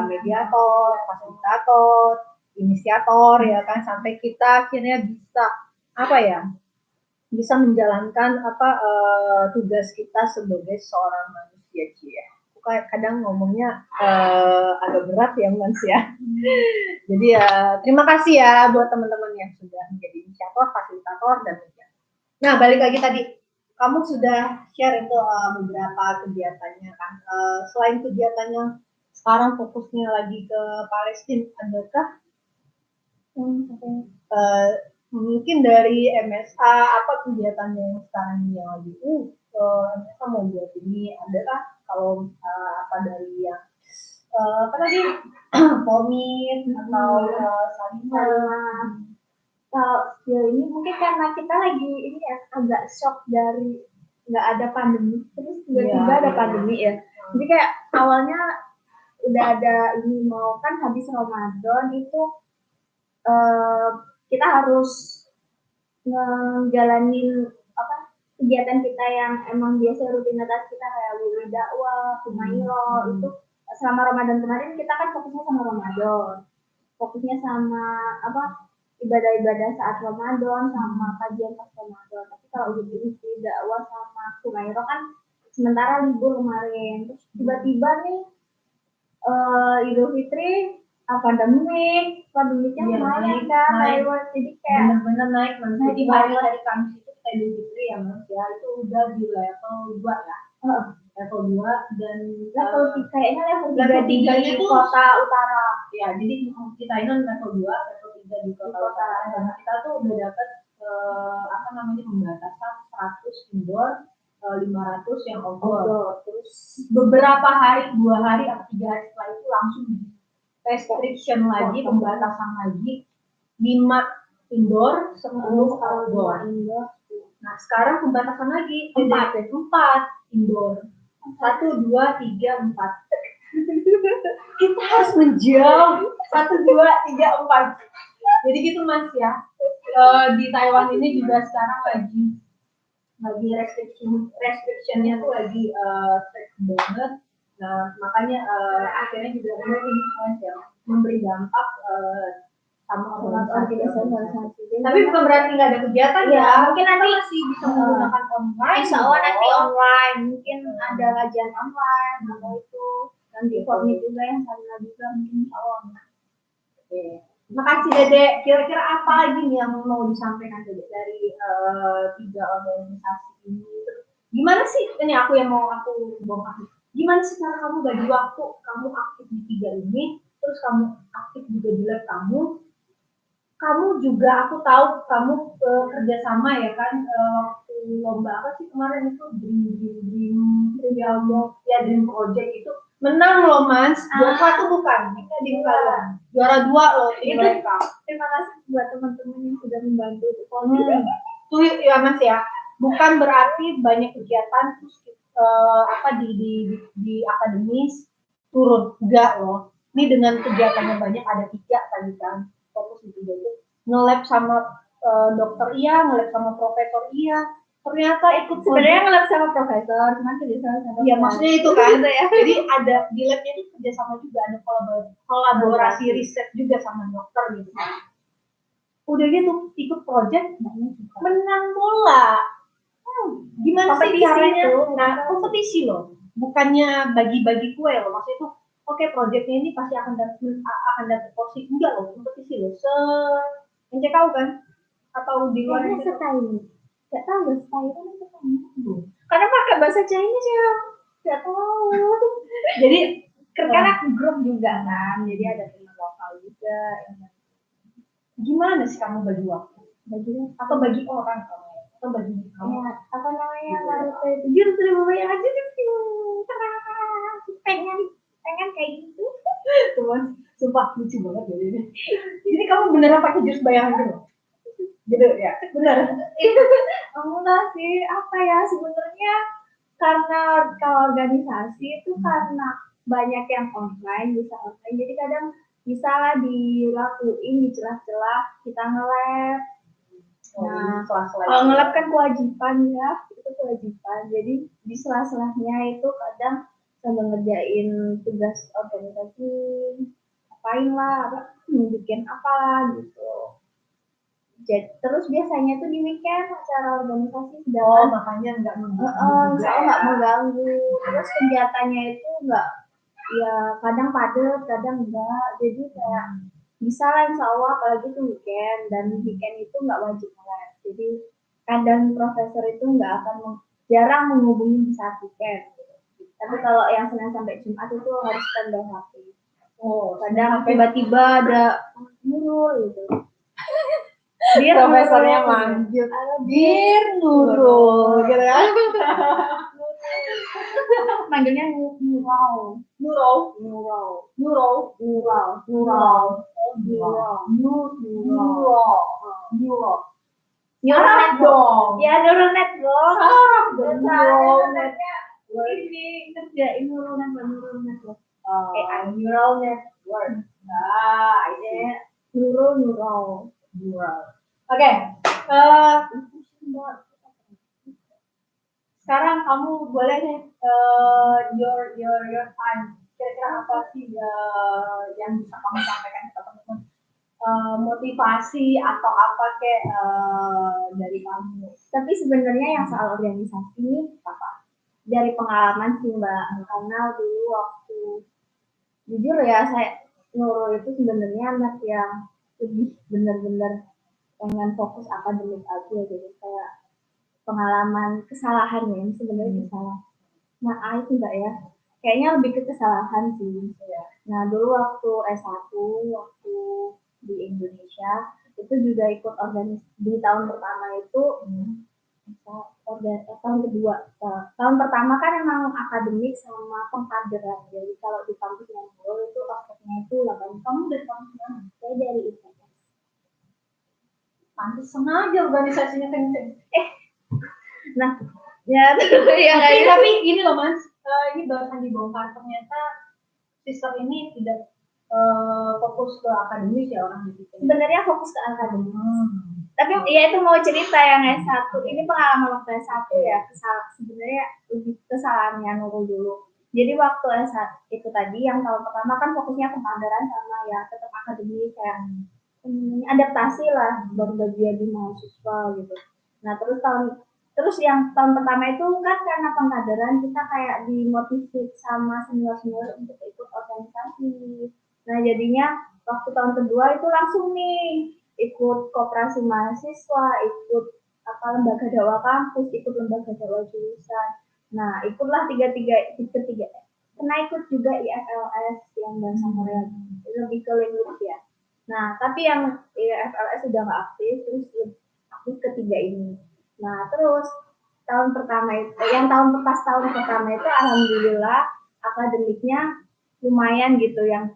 mediator, fasilitator, inisiator ya kan, sampai kita akhirnya bisa menjalankan tugas kita sebagai seorang manusia ya. Kadang ngomongnya agak berat ya Mas ya. Jadi ya terima kasih ya buat teman-teman yang sudah menjadi inisiator, fasilitator dan mediator. Nah balik lagi tadi. Kamu sudah share itu beberapa kegiatannya kan. Selain kegiatannya sekarang fokusnya lagi ke Palestina, adakah mungkin dari MSA apa kegiatannya yang sekarang yang lagi MSA mau buat ini? Adakah kalau dari yang Formit atau Salimah? Kalau sejauh ini mungkin karena kita lagi ini ya agak shock dari nggak ada pandemi, terus tiba-tiba ada pandemi ya. Jadi kayak awalnya udah ada ini mau kan habis Ramadan itu kita harus ngejalanin kegiatan kita yang emang biasa rutinitas kita kayak wiri dakwah, kumairo itu selama Ramadan kemarin kita kan fokusnya sama Ramadan, fokusnya sama ibadah-ibadah saat Ramadan sama kajian pas Ramadan. Tapi kalau wiri dakwah sama kumairo kan sementara libur kemarin, terus tiba-tiba nih Idul Fitri pandemiknya naik kan, jadi kayak benar-benar naik di hari Kamis itu Idul Fitri ya Mas ya, itu udah di level 2 ya. Level 2 dan level 3 kayaknya level 3 di kota utara. Ya, jadi kita ini level 2, level 3 di kota utara. Dan kita tuh udah dapat pembatasan 100 indoor 500 yang outdoor. Terus Beberapa hari, 2 hari atau 3 hari setelah itu langsung restriction lagi, pembatasan lagi, 5 indoor, 10 outdoor. Nah sekarang pembatasan lagi, 4 indoor, 1, 2, 3, 4. Kita harus menjauh, 1, 2, 3, 4. Jadi gitu Mas ya. Di Taiwan ini juga sekarang lagi restrictionnya tuh lagi strict banget. Nah makanya akhirnya juga influence ya memberi dampak sama organisasi. Tapi bukan berarti nggak ada kegiatan ya. Mungkin nanti masih bisa menggunakan online. Insya Allah nanti online, mungkin ada kajian online atau itu nanti formnya juga yang sama juga mungkin insya Allah. Oke. Makasih Dedek. Kira-kira apa lagi nih yang mau disampaikan Dedek dari 3 organisasi ini? Gimana sih? Ini aku yang mau aku bongkar. Gimana sih cara kamu bagi waktu? Kamu aktif di 3 ini, terus kamu aktif juga di lab kamu. Kamu juga aku tahu kamu kerjasama ya kan waktu lomba apa sih kemarin itu Dream Project itu menang loh Mas. Juara 1 bukan, kita di juara 2 loh tim mereka. Terima kasih buat teman-teman yang sudah membantu Tuh ya Mas ya. Bukan berarti banyak kegiatan terus di akademis turun, enggak loh. Ini dengan kegiatannya banyak, ada 3 tadi kan. Fokus di 3 itu. Nge-lab sama dokter iya, nge-lab sama profesor iya. Ternyata ikut sebenarnya nge-lab sama profesor, cuman kerjasama sama iya maksudnya itu kan. Jadi ada di labnya itu kerjasama juga, ada kolaborasi riset juga sama dokter gitu kan. Udah gitu ikut project menang bola. Gimana sih caranya? Nah kompetisi loh, bukannya bagi-bagi kue loh. Maksudnya itu oke, projectnya ini pasti akan dapat porsi, enggak loh, kompetisi loh. NCK kan atau di luar itu setahun nggak tahu nggak setahun karena pakai bahasa Chinese ya nggak tahu. Jadi karena grup juga kan, jadi ada teman lokal juga. Gimana sih kamu bagi waktu? Atau bagi orang kamu? Atau bagi kamu? Ya, apa namanya Naruto itu jurus lebih banyak aja sih, pengen kayak gitu. Cuman sumpah lucu banget ya ini. Jadi kamu beneran pakai jurus bayangan gitu? Gitu ya, bener. Enggak sih, apa ya sebenarnya karena kalau organisasi itu karena banyak yang online, bisa online, jadi kadang bisa lah dilakuin di celah-celah kita nge-lab. Nah, kalau nge-lab kan kewajiban ya, itu kewajiban. Jadi di sela-selahnya itu kadang sambil ngerjain tugas organisasi, apain lah, bikin apa gitu. Jadi, terus biasanya tuh di weekend acara organisasi sedang makanya nggak mengganggu. Terus kegiatannya itu nggak, ya kadang padat, kadang enggak. Jadi kayak bisa lah insya Allah, apalagi tuh weekend, dan weekend itu nggak wajib lah. Jadi kadang profesor itu nggak akan jarang menghubungi di saat weekend. Tapi kalau yang Senin sampai Jumat itu harus standby HP. Kadang tiba-tiba ada Nurul gitu. Dia profesornya manggil, Dir Nurul, gitu kan? Manggilnya Nurul. Neural dong. Ya neural net dong. Neural netnya ini kerjain neural net. AI neural network. Ini neural. Oke. Sekarang kamu boleh nih your time. Kira-kira apa sih yang bisa kamu sampaikan ke teman-teman? Motivasi atau apa kayak dari kamu? Tapi sebenarnya yang soal organisasi ini apa? Dari pengalaman sih Mbak, karena dulu waktu jujur ya saya Nurul itu sebenarnya anak yang lebih benar-benar pengen fokus akademik aja, jadi kayak pengalaman kesalahan ya, ini sebenarnya kesalahan. Nah itu Mbak ya, kayaknya lebih ke kesalahan sih. Nah dulu waktu S1 waktu di Indonesia itu juga ikut organisasi di tahun pertama itu tahun kedua. Tahun pertama kan emang akademik sama pengkaderan. Jadi kalau di kampus yang dulu itu ospeknya itu 8. Kamu dari kampus mana? Saya dari IPS. Pantes sengaja organisasinya kenceng. Nah, ya ya tapi ini loh Mas, ini barusan dibongkar ternyata sistem ini tidak fokus ke akademis ya orang di situ. Sebenarnya fokus ke akademis. Tapi ya itu mau cerita yang S1. Ini pengalaman waktu S1 ya. Sebenarnya lebih kesalahannya Nurul dulu. Jadi waktu S1 itu tadi yang tahun pertama kan fokusnya pengkaderan sama ya tetap akademis kayak adaptasi lah baru jadi mahasiswa gitu. Nah terus yang tahun pertama itu kan karena pengkaderan kita kayak dimotivasi sama senior-senior untuk ikut organisasi. Nah jadinya waktu tahun kedua itu langsung nih ikut koperasi mahasiswa, ikut lembaga dakwah kampus, ikut lembaga dakwah jurusan. Nah ikutlah ketiga. Pernah ikut juga IFLS yang bahasa Korea, lebih ke linguistik ya. Nah tapi yang IFLS sudah nggak aktif, terus aktif ketiga ini. Nah terus tahun pertama itu, tahun pertama itu alhamdulillah akademiknya lumayan gitu, yang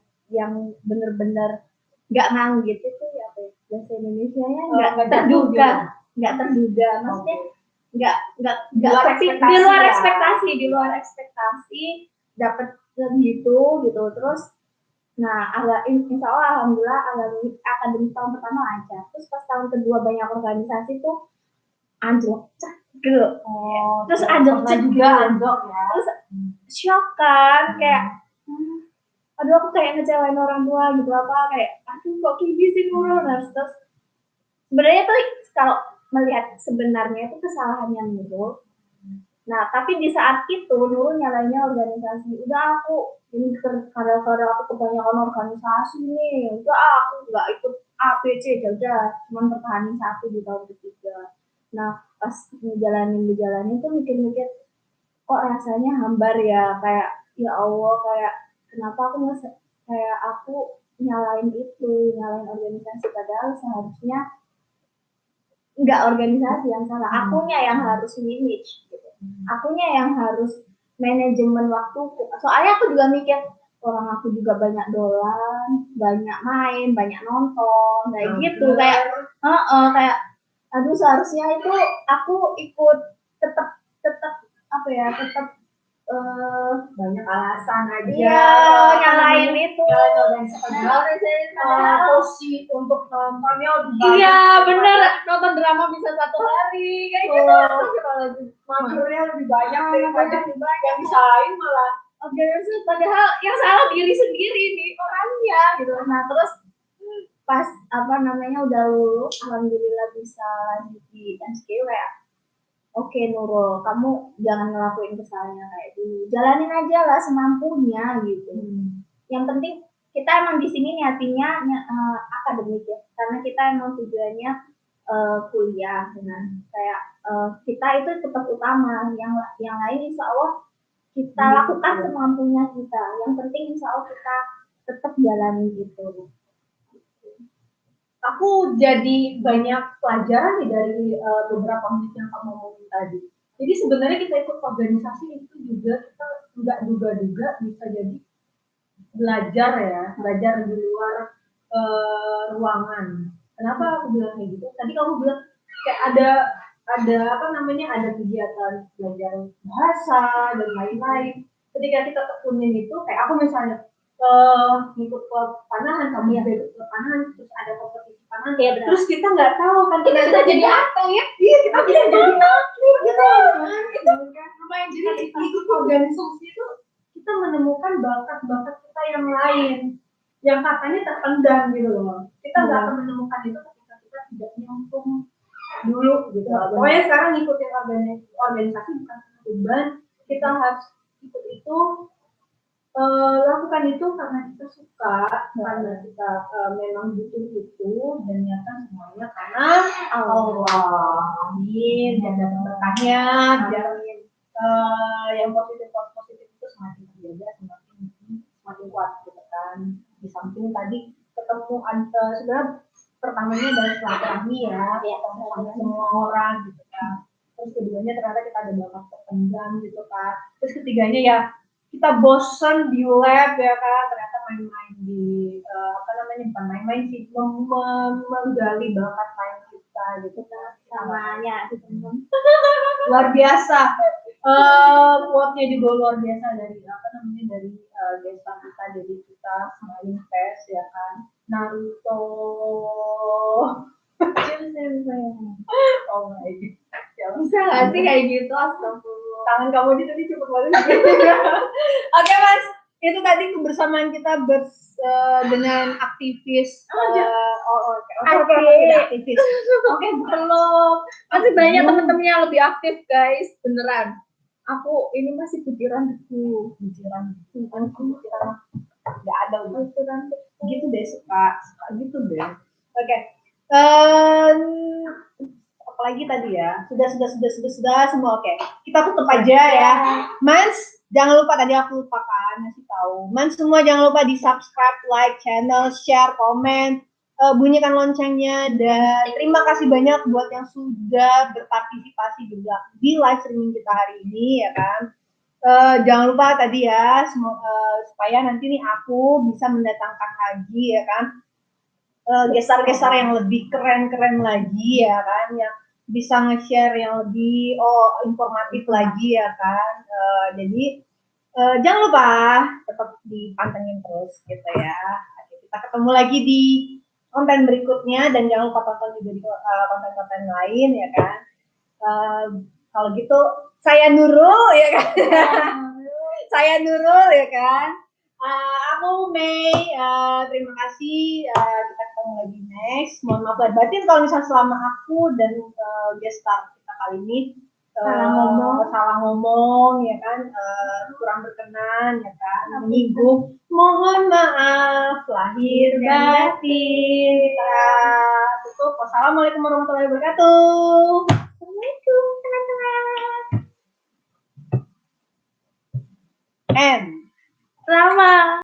bener-bener nggak nganggit itu ya bahasa Indonesia-nya nggak terduga, maksudnya nggak di luar ekspektasi dapat segitu gitu. Terus nah insya Allah alhamdulillah akademik tahun pertama lancar. Terus pas tahun kedua banyak organisasi tuh anjlok gitu. Terus anjlok juga ya. Terus shock kan kayak aduh aku kayak ngecewain orang tua gitu kayak aduh kok gini sih Nurul. Terus sebenarnya tuh kalau melihat sebenarnya itu kesalahannya Nurul. Nah tapi di saat itu Nurul nyalainnya organisasi. Udah aku ini karena aku kebanyakan organisasi nih. Udah aku nggak ikut A, B, C aja. Cuma pertahanin 1 di tahun ketiga. Nah pas ngejalanin tuh mikir-mikir kok rasanya hambar ya, kayak ya Allah kayak kenapa aku nyalain organisasi padahal seharusnya nggak organisasi yang salah, akunya yang harus manage gitu. Akunya yang harus manajemen waktuku. Soalnya aku juga mikir orang aku juga banyak dolan, banyak main, banyak nonton, kayak gitu kayak aduh seharusnya itu aku ikut tetap banyak alasan aja nyalain itu posisi untuk nontonnya bener nonton drama bisa 1 hari kayak gitu magernya lebih banyak daripada yang disalahin malah padahal yang salah diri sendiri nih orangnya gitu. Nah terus pas udah lulus alhamdulillah bisa lanjut di SKU kayak oke Nurul, kamu jangan ngelakuin kesalahan kayak dulu. Jalanin aja lah semampunya gitu. Yang penting kita emang di sini niatinya akademik ya, karena kita emang tujuannya kuliah. Nah, kayak kita itu tetap utama. Yang lain insya Allah kita lakukan semampunya kita. Yang penting insya Allah kita tetap jalani gitu. Aku jadi banyak pelajaran nih dari beberapa menit yang kamu ngomongin tadi. Jadi sebenarnya kita ikut organisasi itu juga kita nggak duga-duga bisa jadi belajar di luar ruangan. Kenapa aku bilang kayak gitu? Tadi kamu bilang kayak ada ada kegiatan belajar bahasa dan lain-lain. Ketika kita tekunin itu, kayak aku misalnya ngikut ke panahan, kamu juga ikut ke panahan, terus ada kompetisi panahan, ya, terus kita nggak tahu kan kita bisa jadi apa ya? Iya, kita bisa jadi atlet gitu kan? Lumayan jadi ikut organisasi itu kita menemukan bakat-bakat kita yang lain, yang katanya terpendam gitu loh. Kita nggak akan menemukan itu ketika kita tidak nyambung dulu gitu. Pokoknya sekarang ngikutin organisasi bukan beban, kita harus ikut itu. Lakukan itu karena kita suka, karena kita memang butuh itu, dan nyata semuanya karena Allah. Amin. Dan dapat berkahnya, biar yang positif itu semakin terjaga, semakin kuat gitu kan. Di samping tadi ketemu sebenarnya pertamanya dari silaturahmi ya, sama semua orang gitu kan. terus keduanya ternyata kita ada bakat terpendam gitu kan, terus ketiganya ya kita bosen di lab ya kan, ternyata main-main di apa namanya, bukan main-main sih, menggali bakat lain kita gitu kan. Namanya Luar biasa. Quote-nya juga luar biasa dari apa namanya, dari gestar kita, jadi kita semakin pes ya kan, Naruto. Oh my god. Ya, bisa nggak sih kayak gitu? Astagfirullah. tangan kamu aja tadi cepet banget. Oke Mas, itu tadi kebersamaan kita dengan aktivis. Aktivis. Oke, belum. Masih banyak teman-teman yang lebih aktif guys, beneran. Aku ini masih pikiranku, pikiran nggak ada pikiran gitu deh, suka gitu deh. Oke. Apalagi tadi ya, sudah semua. Oke, kita tutup aja ya. Mans, jangan lupa, tadi aku lupakan ngasih tahu. Mans semua jangan lupa di subscribe, like channel, share, komen, bunyikan loncengnya, dan terima kasih banyak buat yang sudah berpartisipasi juga di live streaming kita hari ini ya kan. Jangan lupa tadi ya, supaya nanti nih aku bisa mendatangkan lagi ya kan, gestar-gestar yang lebih keren-keren lagi ya kan, yang bisa nge-share yang lebih informatif lagi ya kan. Jadi jangan lupa tetap dipantengin terus gitu ya. Oke, kita ketemu lagi di konten berikutnya, dan jangan lupa tonton juga di konten-konten lain ya kan. Kalau gitu saya Nurul ya kan. Saya Nurul ya kan. Aku Mei, terima kasih. Kita ketemu lagi next. Mohon maaf lahir batin kalau misalnya selama aku dan guest star kita kali ini salah ngomong ya kan, kurang berkenan ya kan, menyinggung. Mohon maaf lahir batin. Kita tutup. Wassalamualaikum warahmatullahi wabarakatuh. Assalamualaikum teman-teman. And Selamat.